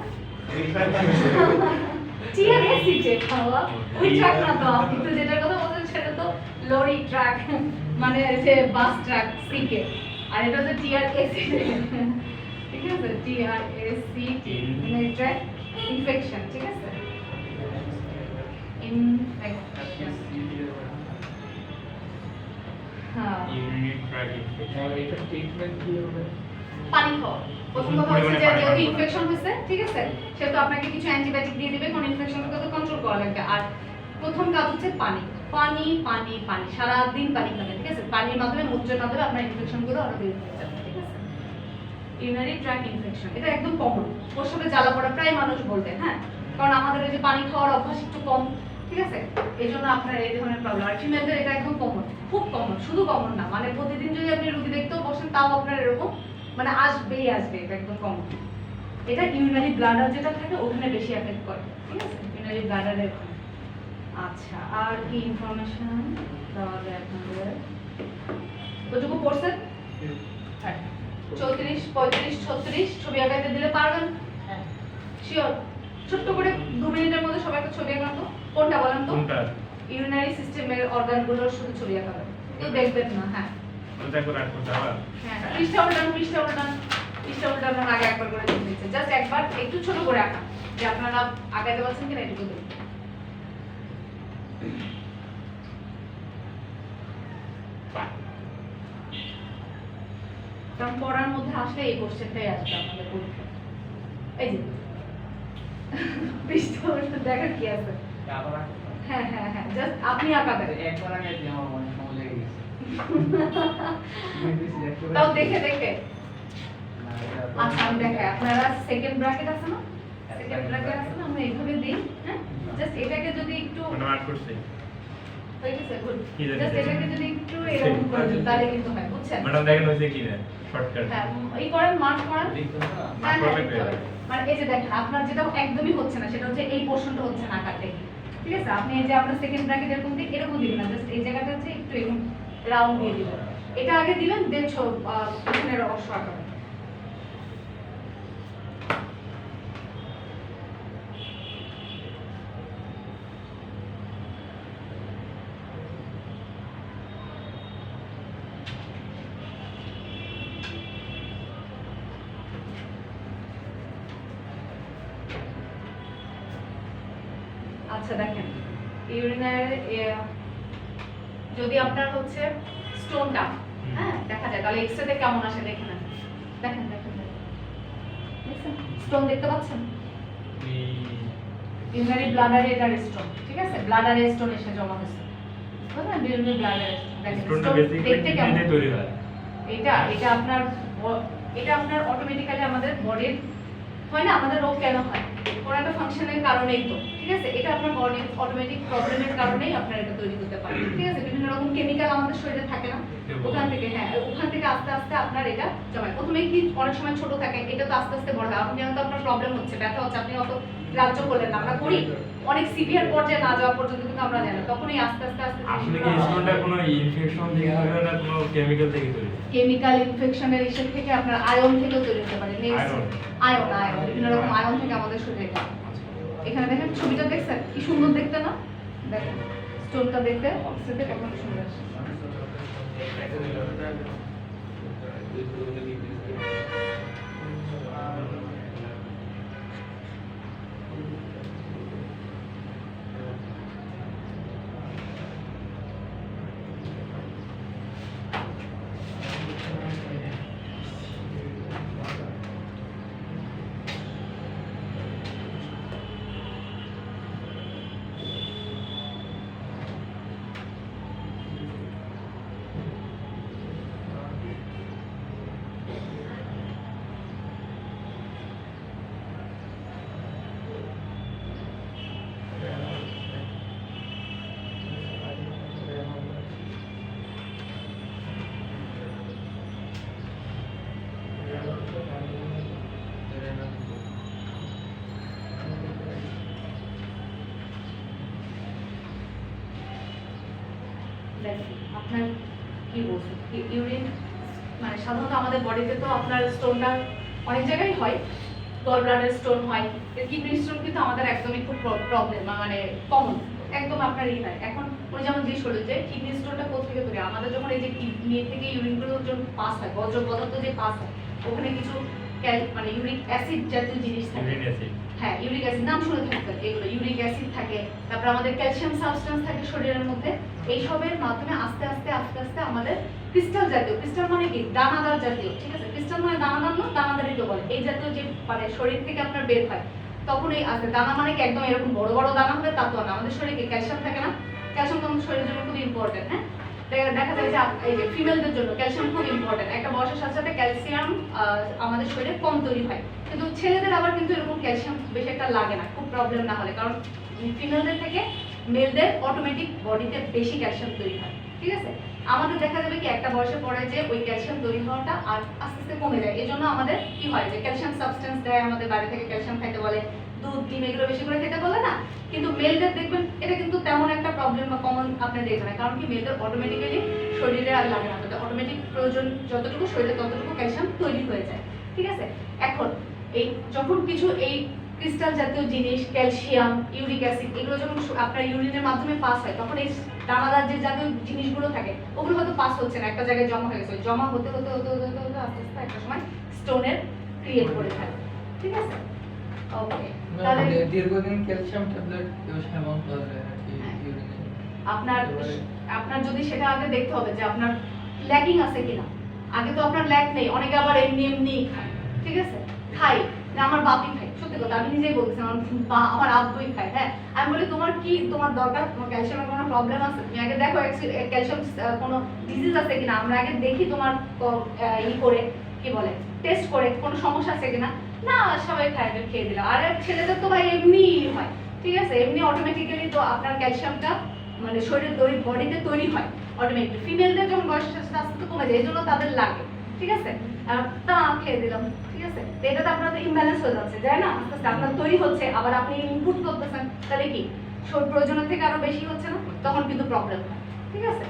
টি আর এ সিকে খাওয়া ওই ট্র্যাক না তো, আপনি তো যেটার কথা বলছেন সেটা তো লরি ট্র্যাক মানে যে বাস ট্র্যাক সিকে, আর এটা হচ্ছে টি আর এ সিকে, ঠিক আছে টি আর এ সি টি মানে ট্র্যাক ইনফেকশন, ঠিক আছে ইনফেকশন হ্যাঁ ইউরিনারি ট্র্যাক ইনফেকশন আর এটা ট্রিটমেন্ট কি হবে? পানি খাওয়া প্রথম কথা হচ্ছে যে যেহেতু ইনফেকশন হয়েছে ঠিক আছে সেহেতু আপনাকে কিছু অ্যান্টিবায়োটিক দিয়ে দিবে, কারণ ইনফেকশনটাকে তো কন্ট্রোল করা লাগবে। আর প্রথম কাজ হচ্ছে পানি পানি পানি পানি সারা দিন পানি খাবেন, ঠিক আছে পানির মাধ্যমে মূত্রের মাধ্যমে আপনার ইনফেকশনগুলো আরো বের হয়ে যাবে, ঠিক আছে ইউরিনারি ট্র্যাক ইনফেকশন এটা একদম কমন, প্রসবে জ্বালা পড়া প্রায় মানুষ বলবে, হ্যাঁ কারণ আমাদের এই যে পানি খাওয়ার অভ্যাস একটু কম, ঠিক আছে এই জন্য আপনার এই ধরনের প্রবলেম। আর ফিমেলদের এটা একদম কমন, খুব কমন, শুধু কমন না মানে প্রতিদিন যদি আপনি রুগী দেখতেও বসেন তাও আপনার এরকম মানে আসবেই আসবে, এটা একদম কমন। এটা ইউরিনারি ব্লাডার যেটা থাকে ওখানে বেশি এফেক্ট করে, ঠিক আছে ইউরিনারি ব্লাডারের ওখানে। আচ্ছা আর কি ইনফরমেশন তাহলে আপনাদের কতটুকু পড়ছেন? হ্যাঁ 34 35 36 ছবি আঁকাতে দিলে পারবেন? হ্যাঁ শিওর ছোট্ট করে 2 মিনিটের মধ্যে সবাই একটা ছবি আঁকান তো, কোনটা বলেন তো? কোনটা ইউরিনারি সিস্টেমের অর্গানগুলোর শুধু ছবি আঁকাবেন, কেউ দেখবেন না, হ্যাঁ ওটা করে রাখতে হবে হ্যাঁ পৃষ্ঠা উল্টানোর আগে একবার করে দেখে দিচ্ছে, জাস্ট একবার একটু ছোট করে আঁকা যে আপনারা আগাইতে পারছেন কিনা এটুকু দেখুন। কারণ পড়ার মধ্যে আসলে এই কোশ্চেনটাই আসবে আমাদের পরীক্ষায়। এই যে পৃষ্ঠা উল্টো দেখার কি আছে? আবার হ্যাঁ হ্যাঁ হ্যাঁ জাস্ট আপনি আঁকাবেন একবার আগে দিয়ে আমার মনে সময় লেগে গেছে। তাও দেখে দেখে। আচ্ছা আমি দেখাই, আপনারা সেকেন্ড ব্র্যাকেট আছে না, সেকেন্ড ব্র্যাকেট আছে না, আমরা এইভাবে দিই, হ্যাঁ জাস্ট এটাকে যদি একটু মানে মার্ক করছি হয়ে গেছে গুড, কি জানি জাস্ট দেখি। এটাকে যদি একটু এরকম করে দিই তাহলে কিন্তু হয়, বুঝছেন? ম্যাডাম দেখেন হয়েছে কি না শর্টকাট হ্যাঁ এই করেন মার্ক করেন, দেখতে না হ্যাঁ mark হ্যাঁ করলে দেখতে হবে। মানে এই যে দেখেন আপনার যেটা একদমই হচ্ছে না সেটা হচ্ছে এই পোরশনটা হচ্ছে না আকার থেকে, ঠিক আছে আপনি এই যে আমরা সেকেন্ড ব্র্যাকেট এরকম দিই এরকম দিবেন না, জাস্ট এই জায়গাটা হচ্ছে একটু এরকম রাউন্ড দিয়ে দিবেন, এটা আগে দিবেন দেন এখানে রহস্য আঁকাবেন। আচ্ছা দেখেন ইউরিনারি যদি আপনার হচ্ছে স্টোনটা হ্যাঁ দেখা যায় তাহলে এক্সরেতে কেমন আসে দেখে নেন, দেখেন দেখেন স্টোন দেখতে পাচ্ছেন? ইউরিনারি ব্লাডারে এটা স্টোন, ঠিক আছে ব্লাডারে স্টোন এসে জমা হয়েছে, বুঝলেন ইউরিনারি ব্লাডারে দেখেন স্টোনটা stone বেসিক্যালি দেখতে কেমন? কিডনিতে তৈরি হয় এটা এটা আপনার অটোমেটিক্যালি আমাদের বডির হয় না, আমাদের রোগ কেন হয় কোনো একটা ফাংশনের কারণেই তো, ঠিক আছে এটা আপনার বডির অটোমেটিক প্রবলেমের কারণেই আপনার এটা তৈরি হতে পারে, ঠিক আছে বিভিন্ন রকম কেমিক্যাল আমাদের শরীরে থাকে না ওখান থেকে, হ্যাঁ ওখান থেকে আস্তে আস্তে আপনার এটা জমায়, প্রথমে কি অনেক সময় ছোট থাকে এটা তো আস্তে আস্তে বড় হয়, আপনি হয়তো আপনার প্রবলেম হচ্ছে ব্যথা হচ্ছে আপনি অত গ্রাহ্য করলেন না, আমরা করি অনেক সিভিয়ার পর্যায়ে না যাওয়া পর্যন্ত কিন্তু আমরা জানি তখনই আস্তে আস্তে আস্তে আসলে কি স্টোনটা কোনো ইনফেকশন থেকে হয় না কোনো কেমিক্যাল থেকে তৈরি হয়? কেমিক্যাল ইনফেকশনের ইস্যু থেকে আপনার আয়ন থেকেও তৈরি হতে পারে, Iron? আয়ন আয়ন বিভিন্ন রকম আয়ন থেকে আমাদের শরীরে যায়। এখানে দেখেন ছবিটা দেখছেন কি সুন্দর দেখতে না, দেখেন স্টোনটা দেখতে অক্সিজেন কত সুন্দর আসে। আপনার কি বলছি ইউরিন মানে সাধারণত আমাদের বডিতে তো আপনার স্টোনটা অনেক জায়গায় হয়, গল ব্লাডার স্টোন হয়, কিডনি স্টোন কিন্তু আমাদের একদমই খুব প্রবলেম মানে কমন একদম আপনার ই হয়। এখন উনি যেমন জিজ্ঞেস করলো যে কিডনি স্টোনটা কোথেকে তৈরি, আমাদের যখন এই যে কিডনি থেকে ইউরিনগুলো যখন পাস হয়, বজ্র পদার্থ যে পাস হয়, ওখানে কিছু মানে ইউরিক অ্যাসিড জাতীয় জিনিস থাকে। Urine acid. হ্যাঁ, ইউরিক অ্যাসিড নাম শুনে থাকবেন, এগুলো ইউরিক অ্যাসিড থাকে, তারপর আমাদের ক্যালসিয়াম সাবস্টেন্স থাকে শরীরের মধ্যে। এইসবের মাধ্যমে আস্তে আস্তে আস্তে আস্তে আমাদের ক্রিস্টাল জাতীয়, ক্রিস্টাল মানে কি দানাদার জাতীয়, ঠিক আছে, ক্রিস্টাল মানে দানাদার না, দানাদারই তো বলে, এই জাতীয় যে মানে শরীর থেকে আপনার বের হয় তখন এই আছে দানা মানে কি একদম এরকম বড় বড় দানা হবে তা তো না। আমাদের শরীরে ক্যালসিয়াম থাকে না, ক্যালসিয়াম তো আমাদের শরীরের জন্য খুব ইম্পর্টেন্ট। হ্যাঁ, দেখা যায় যে এই যে ফিমেলদের জন্য ক্যালসিয়াম খুব ইম্পর্টেন্ট, একটা বয়সের সাথে সাথে ক্যালসিয়াম আমাদের শরীরে কম তৈরি হয়, কিন্তু ছেলেদের আবার কিন্তু এরকম ক্যালসিয়াম বেশি একটা লাগে না, খুব প্রবলেম না হলে, কারণ ফিমেলদের থেকে মেলদের অটোমেটিক বডিতে বেশি ক্যালসিয়াম তৈরি হয়, ঠিক আছে। আমাদের দেখা যাবে কি একটা বয়সের পরে যে ওই ক্যালসিয়াম তৈরি হওয়াটা আর আস্তে আস্তে কমে যায়, এই জন্য আমাদের কি হয় যে ক্যালসিয়াম সাবস্টেন্স দেয়, আমাদের বাইরে থেকে ক্যালসিয়াম খাইতে বলে, দুধ ডিম এগুলো বেশি করে খেতে বলে না, কিন্তু মেলদের দেখবেন এটা কিন্তু তেমন একটা প্রবলেম বা কমন আপনি দেখবেন না, কারণ কি মেলদের অটোমেটিক্যালি শরীরে আর লাগে না, তাদের অটোমেটিক প্রয়োজন যতটুকু শরীরে ততটুকু ক্যালসিয়াম তৈরি হয়ে যায়, ঠিক আছে। এখন এই যখন কিছু এই ক্রিস্টাল জাতীয় জিনিস, ক্যালসিয়াম, ইউরিক অ্যাসিড এগুলো যখন আপনার ইউরিনের মাধ্যমে পাস হয়, তখন এই দানাদার যে জাতীয় জিনিসগুলো থাকে ওগুলো হয়তো পাস হচ্ছে না, একটা জায়গায় জমা হয়ে গেছে, জমা হতে হতে হতে হতে হতে হতে আস্তে আস্তে একটা সময় স্টোনের ক্রিয়েট করে ফেলে, ঠিক আছে। ওকে, তাহলে দীর্ঘদিন ক্যালসিয়াম ট্যাবলেট ইউজ কেমন করে আর কি ইউরিনে আপনার আপনার যদি সেটা আগে দেখতে হবে যে আপনার ল্যাকিং আছে কিনা। আগে তো আপনার ল্যাক নেই, অনেকে আবার এমনি এমনি খায়, ঠিক আছে, খাই না, আমার বাপই খায়, সত্যি কথা আমি নিজেই বলছি, আমার আব্বুই খায়। হ্যাঁ, আমি বলি তোমার কি তোমার দরকার, তোমার ক্যালসিয়ামের কোনো প্রবলেম আছে, তুমি আগে দেখো ক্যালসিয়াম কোনো ডিজিজ আছে কিনা, আমরা আগে দেখি তোমার ই করে কি বলে টেস্ট করে কোনো সমস্যা আছে কিনা। না সবাই খায়, খেয়ে দিল। আর ছেলেদের তো ভাই এমনি হয়, ঠিক আছে, এমনি অটোমেটিক্যালি তো আপনার ক্যালসিয়ামটা মানে শরীরের বডিতে তৈরি হয় অটোমেটিক। ফিমেলদের যখন বয়সের সাথে সাথে আস্তে আস্তে কমে যায়, এই জন্য তাদের লাগে, ঠিক আছে। আর তা খেয়ে দিলাম, ঠিক আছে, তো এটাতে আপনার তো ইমব্যালেন্স হয়ে যাচ্ছে, যায় না, আস্তে আস্তে আপনার তৈরি হচ্ছে, আবার আপনি ইনপুট করতেছেন, তাহলে কি শরীর প্রয়োজনের থেকে আরো বেশি হচ্ছে না, তখন কিন্তু প্রবলেম হয়, ঠিক আছে।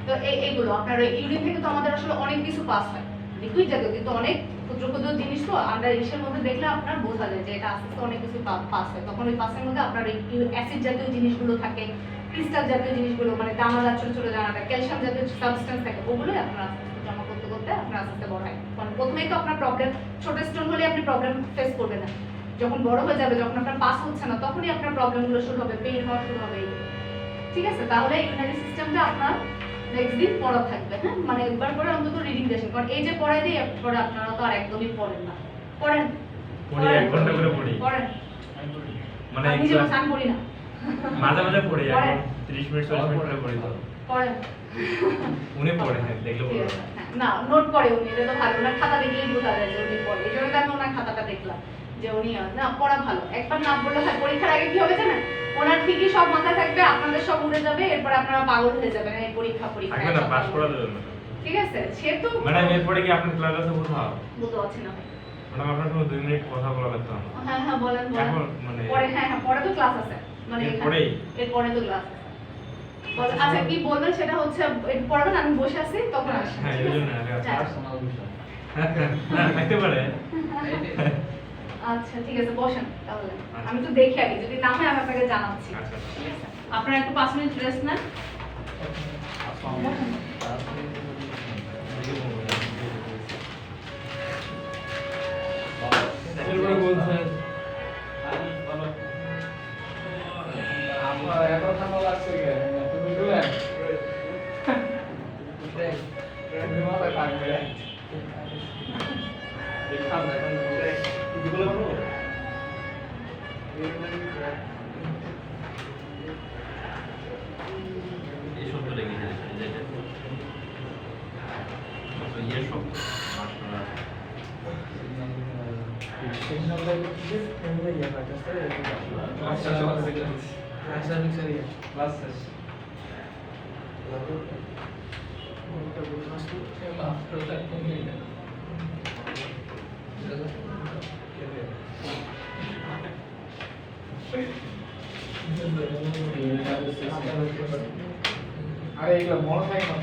তো এইগুলো আপনার ইউরিন থেকে তো আমাদের আসলে অনেক কিছু পাস হয়, লিকুইড জাতীয়, কিন্তু অনেক ক্ষুদ্র ক্ষুদ্র জিনিস তো আমরা ইসের মধ্যে দেখলে আপনার বোঝা যায় যে এটা আস্তে আস্তে অনেক কিছু পাস হয়, তখন ওই পাসের মধ্যে আপনার এই অ্যাসিড জাতীয় জিনিসগুলো থাকে, ক্রিস্টাল জাতীয় জিনিসগুলো মানে দানাদার ছোট ছোট দানাটা, ক্যালসিয়াম জাতীয় সাবস্টেন্স থাকে, ওগুলোই আপনার আস্তে আস্তে জমা করতে করতে আপনার আস্তে আস্তে বড় হয়। কারণ প্রথমেই তো আপনার প্রবলেম, ছোট স্টোন হলে আপনি প্রবলেম ফেস করবেন না, যখন বড় হয়ে যাবে, যখন আপনার পাস হচ্ছে না, তখনই আপনার প্রবলেমগুলো শুরু হবে, পেইন হওয়া শুরু হবে, ঠিক আছে। তাহলে ইউনারি সিস্টেমটা আপনার নেক্সট দিন পড়া থাকবে, হ্যাঁ, মানে একবার করে অন্তত রিডিং দেন, কারণ এই যে পড়াই দিই পরে আপনারা তো আর একদমই পড়েন না, পড়েন পড়ি 1 ঘন্টা করে পড়ি, পড়েন মানে আমি যেমন চান করি না, মাঝে মাঝে পড়ি, পড়েন। 30 মিনিট 40 মিনিট করে পড়ি তো। পড়েন উনি পড়ে, হ্যাঁ, দেখলে ঠিক বলবো। আছে, হ্যাঁ, না নোট করে উনি, এটা তো ভালো, ওনার খাতা দেখলেই বোঝা যায় যে উনি পড়ে, এই জন্য তো আমি ওনার খাতাটা দেখলাম যে উনি না পড়া ভালো। একবার না পড়লে হয় পরীক্ষার আগে কি হবে জানেন, ওনার ঠিকই সব মাথায় থাকবে, আপনাদের সব উড়ে যাবে, এরপর আপনারা পাগল হয়ে যাবেন এই পরীক্ষা থাকবে না, পাস করা যাবে না। ঠিক আছে, সে তো ম্যাডাম এরপরে কি আপনার ক্লাস আছে কোথাও? বুঝতে পারছি না ভাই। ম্যাডাম আপনার সঙ্গে 2 মিনিট কথা বলা লাগতো আমার। হ্যাঁ হ্যাঁ বলেন এখন বলেন, মানে পরে হ্যাঁ হ্যাঁ পরে তো ক্লাস আছে, মানে এরপরেই? এরপরে তো ক্লাস আছে। বলেন, আচ্ছা কি বলবেন সেটা হচ্ছে একটু পড়াবেন, আমি বসে আছি তখন আসেন। হ্যাঁ, ঠিক এই আছে? জন্য আগে আসা। হ্যাঁ। পার্সোনাল বিষয় হ্যাঁ, থাকতে পারে। আচ্ছা ঠিক আছে, বসেন তাহলে, আচ্ছা। আমি তো দেখি আগে, যদি না হয় আমি আপনাকে জানাচ্ছি। আচ্ছা। ঠিক আছে, আপনারা একটু 5 মিনিট রেস্ট নেন। এরপরে বলছেন আমার এত ঠান্ডা লাগছে কেন তুমি বলেন তুমি মাথায় থাকবে ঠান্ডা এই শব্দ লেগে গেছে, যেটা তো ইয়ে শব্দ আরে এগুলো মনে থাকে না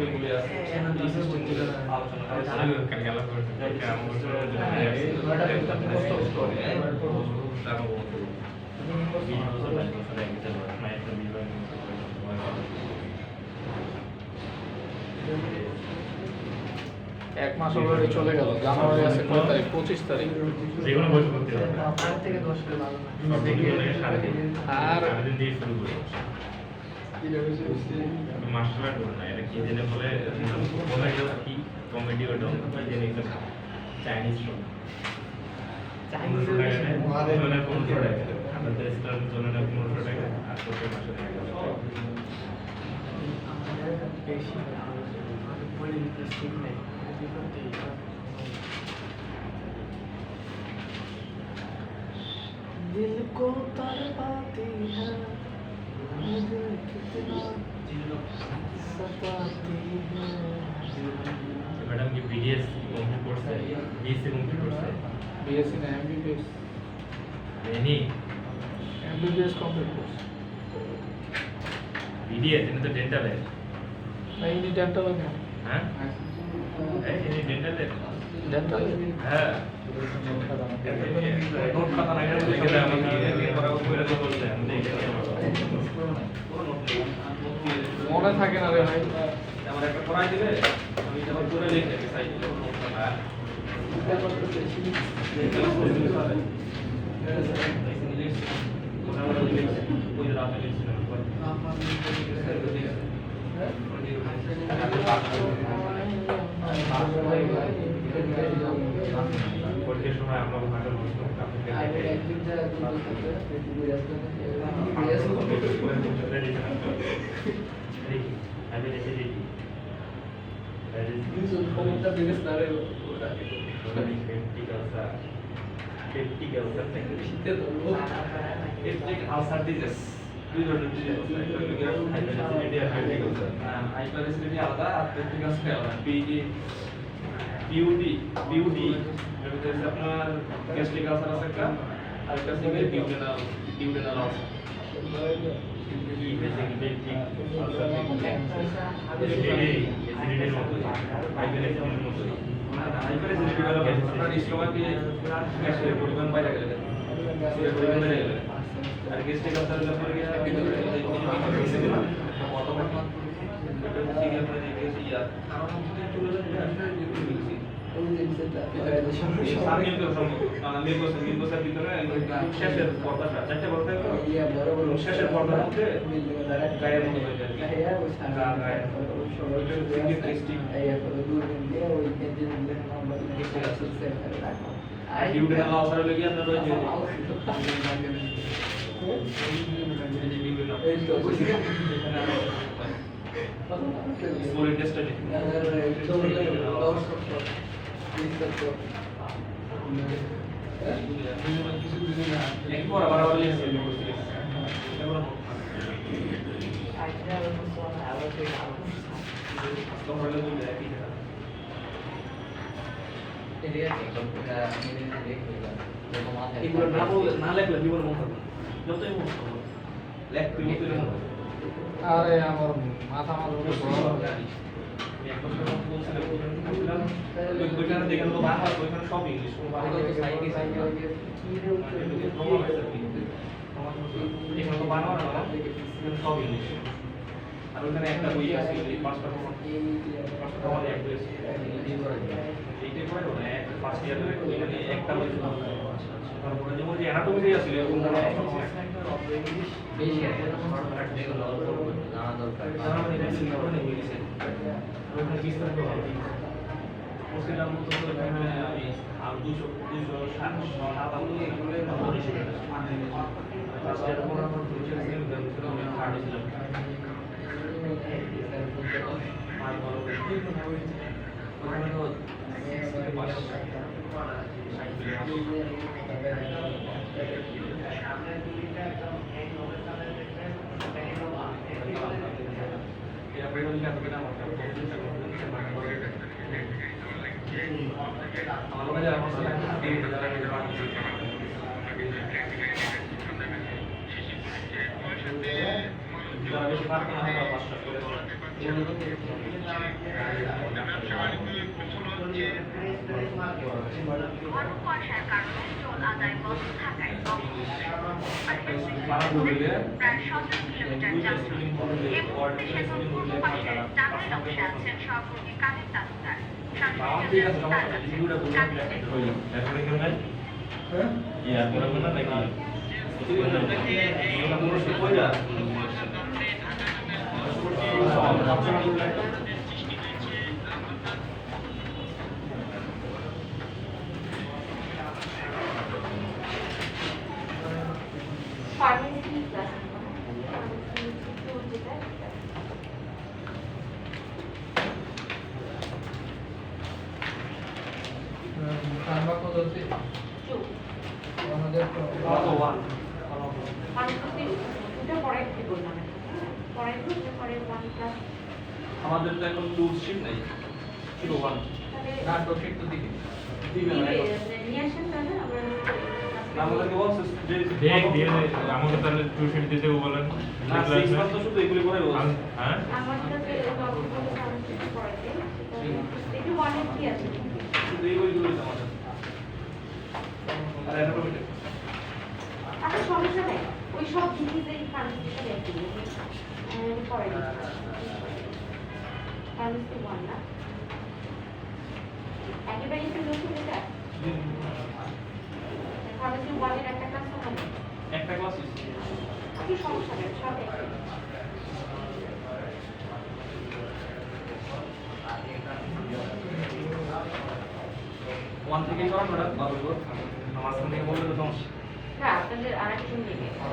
টপিকগুলি আছে এই সিস্টেমগুলো আলোচনা করা চালু কালকে আলাপ করতে আমার এক মাস অলরেডি চলে গেল জানুয়ারি আছে কয় তারিখ 25 তারিখ যেগুলো বই করতে হবে 8 থেকে 10 টা ভালো সব দিকে সারাদিন আর সারাদিন দিয়ে শুরু করি মাস্টার করবো না এটা কি জেনে বলে বলে কি কমেডি ওটা কি জেনে একটা চাইনিজ শো চাইনিজ জোনে 1500 টাকা আমাদের স্টার জোনে 1500 টাকা আর প্রত্যেক মাসে 1000 টাকা বেশি আমাদের বলে দিতে ঠিক নেই दिल को तड़पाती है मुझे कितना सताती है मैडम की बीडीएस कंप्लीट कोर्स है बीएससी कंप्लीट कोर्स है बीएससी ना एमबीबीएस नहीं एमबीबीएस कंप्लीट कोर्स बीडीएस इन्हें तो डेंटल है नहीं नहीं डेंटल है हाँ ये डेंटल है डेंटल हाँ নোট খাতা নাই लेकिन हम ये बड़ा कोई तो बोलते हैं देखिए মনে থাকে না রে ভাই আমার একটা পড়াই দিলে আমি এটা পুরো লিখে দিই সাইড নোট খাতা ওই রাতে লিখছিলাম পরীক্ষার সময় আমরা ভালো বুঝতাম আমি রেখে Peptic ulcer disease. দুই ধরনের disease আছে। একটা হলো hyperacidity আর peptic ulcer। hyperacidity আলাদা আর peptic ulcer আলাদা। PUD এর ভিতরে আছে আপনার gastric ulcer আছে একটা আর একটা আছে duodenal ulcer। কি বেসিক্যালি ঠিক আলসার এসিডিটির মতো হাইপারএসিডিটির মতো hyperacidity হলো আপনার স্টোমাকে গ্যাসের পরিমাণ বাইরে গেলে গ্যাসের পরিমাণ বেড়ে গেলে আর gastric ulcer হলো পরে গিয়ে শেষের পর্দাটা চারটে পর্দা শেষের পর্দার মধ্যে গায়ের মতো হয়ে যায় ডিউডেনাল আলসার হলে কি আপনার ওই যে স্মল ইন্টেস্টাইন একবার আবার লিখছি এগুলো না বললে না লেখলে জীবনে মন থাকবে যতই মন থাকবে লেখতে মতো আরে আমার মাথা আমার উপরে বড় ওইখানে দেখেন তো বাংলা ওইখানে সব ইংলিশ এখানে তো বাংলা না সব ইংলিশ আর ওইখানে একটা বই আছে এই পাঁচটা তোমার এক বই আছে এইটাই পড়ে না এক ফার্স্ট ইয়ারে ওইখানে একটা বই তারপরে যেমন যে অ্যানাটমি আছে এরকম বেশি আছে যেগুলো জানা দরকার ওইখানে বিস্তারিত হবে বলছিলাম তো ওইখানে আমি আর 200 এগুলো ফার্স্ট ইয়ার পড়ার পর 200 দিন আমি হার্ড ছিলাম আর বড় ওখানে তো আমার বেশি পারতো না হ্যাঁ 5টা করে বর্ষার কারণে টোল আদায় বন্ধ থাকায় বাড়ানো হলে প্রায় 17 কিলোমিটার যাত্রা এই মুহূর্তে সেতুর পূর্ব পাশে টানেল অংশে আছেন সহকর্মী কাদের তালুকদার এরপরে কেউ নাই এরপরে কোনো নাকি কইরা ফার্মেসি ক্লাস যেটা আমরা কত হচ্ছে টু আমাদের তো ওয়ান ফার্মেসি এটা পরে কি বললাম পরে পরে 1 ক্লাস আমাদের তো এখন টু শিট নাই শুধু ওয়ান তাহলে না টোশিট তো দিবি দিবেন না এখন। নিয়ে আসেন তাহলে আমরা না, আমাদেরকে বলছে যে দেখ দিয়ে আমাকে তাহলে টিউশন দিতে বলেন না 6 মাস তো শুধু এগুলি করে বলছে হ্যাঁ আমার কাছে টপিক হলো ফার্মেসি পড়াতে একটু ওয়ান কি আছে শুধু এগুলি করে আমাদের আর এটা কমিটি আচ্ছা সমস্যা নেই ওই সব জিনিস এই ফার্মেসিটা দেখি পরে ফার্মেসি ওয়ান না একেবারে একটু নতুন এটা ফার্মেসি ওয়ানের একটা ক্লাস হবে একটা ক্লাস কি সমস্যা নেই সব একই ওয়ান থেকে করানো ওটা ভালো আমার সঙ্গে বললে তো সমস্যা হ্যাঁ আপনাদের আরেকজন নেবে